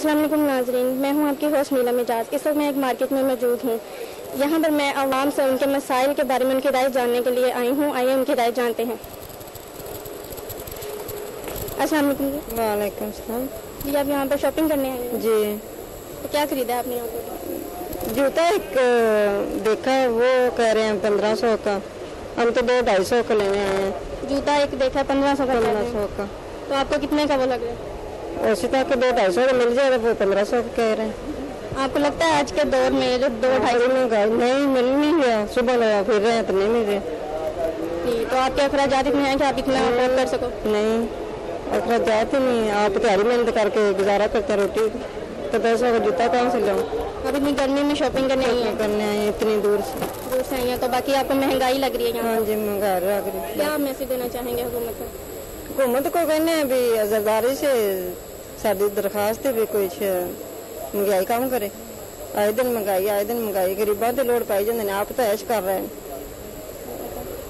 अस्सलाम वालेकुम नाज़रीन, मैं हूं आपकी होस्ट नीला मिजाज। इस वक्त मैं एक मार्केट में मौजूद हूं। यहां पर मैं आवाम से उनके मसाइल के बारे में उनकी राय जानने के लिए आई हूं। आइए उनकी राय जानते हैं। अस्सलाम वालेकुम। वालेकुम सलाम। जी, आप यहाँ पर शॉपिंग करने आए हैं? जी। तो क्या खरीदा आपने यहाँ पर? जूता एक देखा है, वो कह रहे हैं 1500 का। हम तो 200-250 का लेने आए हैं। जूता एक देखा 1500 का? 1500 का। तो आपको कितने का वो लग रहा है? उसी तरह के 200-250 का मिल जाएगा, वो 1500 का कह रहे हैं। आपको लगता है आज के दौर में जो 2-250 में नहीं मिल नहीं गया, सुबह लगा फिर रहे हैं तो नहीं मिल रहे। तो आपके अखराजात इतने हैं कि आप इतना अफोर्ड कर सको? नहीं, अखराजात ही नहीं। आप दिहाड़ी मेहनत करके गुजारा करते हैं रोटी, तो 200 का जूता कहाँ से लो? अब इतनी गर्मी में शॉपिंग करने आई है? करने आए इतनी दूर से आई है, तो बाकी आपको महंगाई लग रही है यहाँ? हाँ जी, महंगाई लग रही है। क्या मैसेज देना चाहेंगे हुकूमत को? हुकूमत को कहने हैं भी आज़ादारी से साड़ी दरखास्त है भी कुछ महंगाई कम करे। आए दिन महंगाई गरीबों की लोड़ पाई जाती है। आप तो ऐश कर रहे हैं।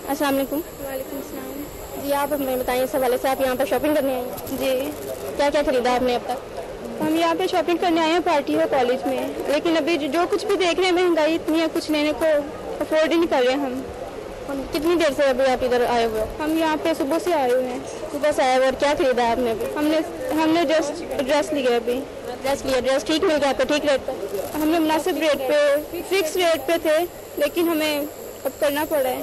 अस्सलाम वालेकुम। वालेकुम सलाम। जी, आप हमें बताएं इस हवाले से, आप यहाँ पर शॉपिंग करने आए हैं? जी। क्या क्या खरीदा आपने अब तक? हम यहाँ पे शॉपिंग करने आए हैं पार्टी है कॉलेज में, लेकिन अभी जो कुछ भी देख रहे हैं महंगाई इतनी है, कुछ लेने को अफोर्ड ही नहीं कर रहे हैं हम। कितनी देर से अभी आप इधर आए हुए हो? हम यहाँ पे सुबह से आए हुए हैं। सुबह से आए हुए। और क्या खरीदा है आपने अभी? हमने जस्ट ड्रेस लिया अभी। ड्रेस लिया? ड्रेस ठीक मिल गया आपको, ठीक रेट पर? हमने मुनासिब रेट पे, फिक्स रेट पे थे, लेकिन हमें अब करना पड़ा है।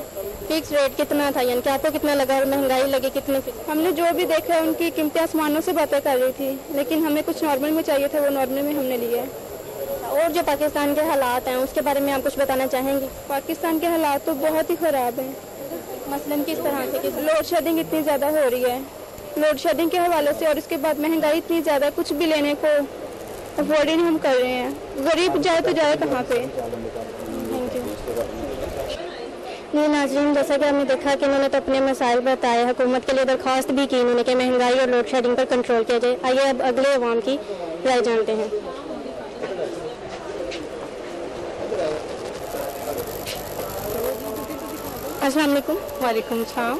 फिक्स रेट कितना था, यानी कि आपको कितना लगा और महंगाई लगी कितनी? हमने जो भी देखा है उनकी कीमतें आसमानों से बातें कर रही थी, लेकिन हमें कुछ नॉर्मल में चाहिए था, वो नॉर्मल में हमने लिया है। और जो पाकिस्तान के हालात हैं उसके बारे में आप कुछ बताना चाहेंगे? पाकिस्तान के हालात तो बहुत ही ख़राब हैं। मसलन किस तरह से? लोड शेडिंग इतनी ज़्यादा हो रही है, लोड शेडिंग के हवाले से, और इसके बाद महंगाई इतनी ज़्यादा, कुछ भी लेने को अफोर्ड ही नहीं हम कर रहे हैं। गरीब जाए तो जाए कहाँ पे? Thank you. जी नाज़रीन, जैसा कि हमने देखा कि उन्होंने तो अपने मसाइल बताए, हुकूमत के लिए दरख्वास्त भी की उन्होंने कि महंगाई और लोड शेडिंग पर कंट्रोल किया जाए। आइए अब अगले अवाम की राय जानते हैं। अस्सलाम वालेकुम। वालेकुम सलाम।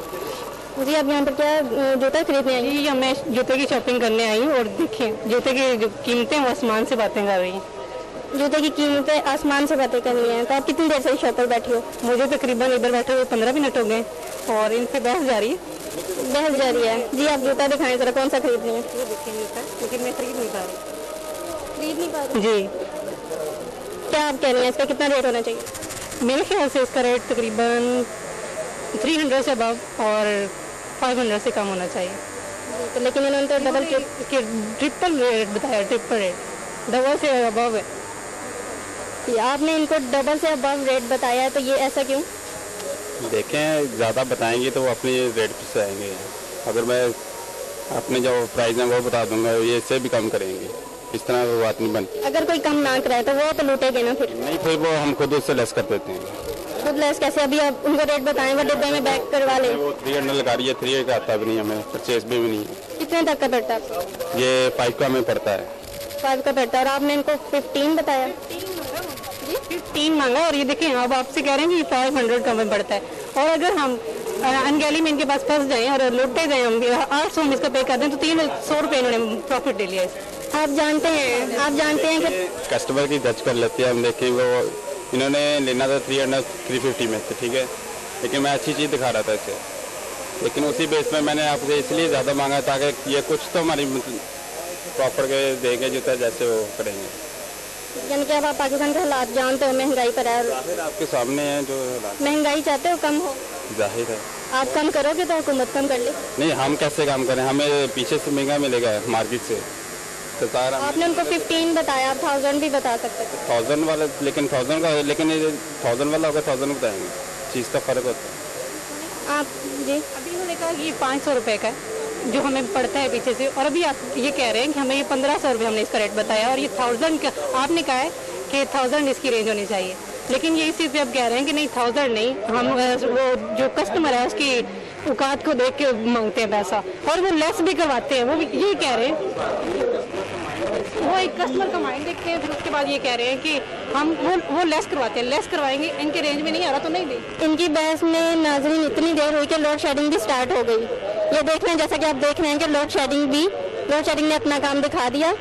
जी, आप यहाँ पर क्या जूता खरीदने आई? जी, मैं जूते की शॉपिंग करने आई हूँ और देखिए जूते की जो कीमतें वो आसमान से बातें कर रही हैं। जूते की कीमतें आसमान से बातें कर रही हैं। तो आप कितनी देर से शॉप पर बैठी हो? मुझे तकरीबन इधर बैठे हुए 15 मिनट हो गए और इनसे बहस जारी है। बहस जारी है? जी, आप जूता दिखाएं जरा, कौन सा खरीद रही हैं? ये देखिए जूता, लेकिन मैं खरीद नहीं पा रही। खरीद नहीं पा रही? जी। क्या आप कह रही हैं, इसका कितना रेट होना चाहिए? मेरे ख्याल से इसका रेट तकरीबन 300 से अबव और 500 से कम होना चाहिए। तो लेकिन इन्होंने तो डबल ट्रिपल रेट बताया, ट्रिपल रेट, डबल से अबव है। आपने इनको डबल से अबव रेट बताया है, तो ये ऐसा क्यों? देखें, ज़्यादा बताएंगे तो वो अपनी रेट से आएंगे। अगर मैं अपने जो प्राइस है वो बता दूंगा, ये इससे भी कम करेंगे। इस तरह वो बात नहीं बनती। अगर कोई कम ना कराए तो वो तो लूटेगे ना फिर? नहीं, फिर वो हम खुद उससे लेस कर देते हैं। खुद लेस कैसे? अभी आप उनको रेट बताएं, वो डिब्बे में बैक करवा ले। वो 300 लगा रही है, 3 का आता भी नहीं, हमें परचेज भी नहीं है। कितने तक का पड़ता है? ये 5 का हमें पड़ता है। 5 का पड़ता है। और आपने इनको 15 बताया? 15 मांगा और ये देखें अब आपसे कह रहे हैं कि 500 का हमें पड़ता है। और अगर हम अनगैली में इनके पास फंस जाएं और लुटते जाएं, हम 800 हम इसका पे कर दें तो 300 रुपये इन्होंने प्रॉफिट ले लिया है। आप जानते हैं कि कस्टमर की जज कर लेती है। हम देखें, वो इन्होंने लेना था 350 में से, ठीक है, लेकिन मैं अच्छी चीज़ दिखा रहा था इसे, लेकिन उसी बेस में मैंने आपसे इसलिए ज़्यादा मांगा ताकि ये कुछ तो हमारी प्रॉपर के देंगे जूता जैसे वो करेंगे। यानी कि अब आप पाकिस्तान के हालात जानते हो, महंगाई पर है, जाहिर आपके सामने है जो महंगाई चाहते हो कम हो? जाहिर है। आप कम करोगे तो हुकूमत कम कर ले? नहीं, हम कैसे काम करें, हमें पीछे से महंगा मिलेगा मार्केट से। तो आपने उनको 15 बताया, आप 1000 भी बता सकते थे। 1000 वाला, लेकिन 1000 का, लेकिन 1000 वाला होगा 1000 बताएंगे, चीज़ का फ़र्क होता है। आप जी अभी उन्होंने कहा कि 500 रुपये का जो हमें पड़ता है पीछे से, और अभी आप ये कह रहे हैं कि हमें ये 1500 रुपये हमने इसका रेट बताया और ये 1000 का आपने कहा है कि 1000 इसकी रेंज होनी चाहिए, लेकिन ये इस चीज़ पे आप कह रहे हैं कि नहीं 1000 नहीं, हम वो जो कस्टमर है उसकी औकात को देख के मांगते हैं पैसा, और वो लेस भी करवाते हैं। वो भी यही कह रहे हैं, वो एक कस्टमर का माइंड देखते हैं, फिर उसके बाद ये कह रहे हैं कि हम वो लेस करवाते हैं, लेस करवाएंगे, इनके रेंज में नहीं आ रहा तो नहीं दें। इनकी बहस में नाज़रीन इतनी देर हुई कि लोड शेडिंग भी स्टार्ट हो गई। ये देख रहे हैं, जैसा कि आप देख रहे हैं कि लोड शेडिंग ने अपना काम दिखा दिया।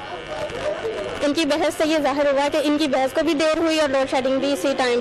इनकी बहस से ये जाहिर हुआ कि इनकी बहस को भी देर हुई और लोड शेडिंग भी इसी टाइम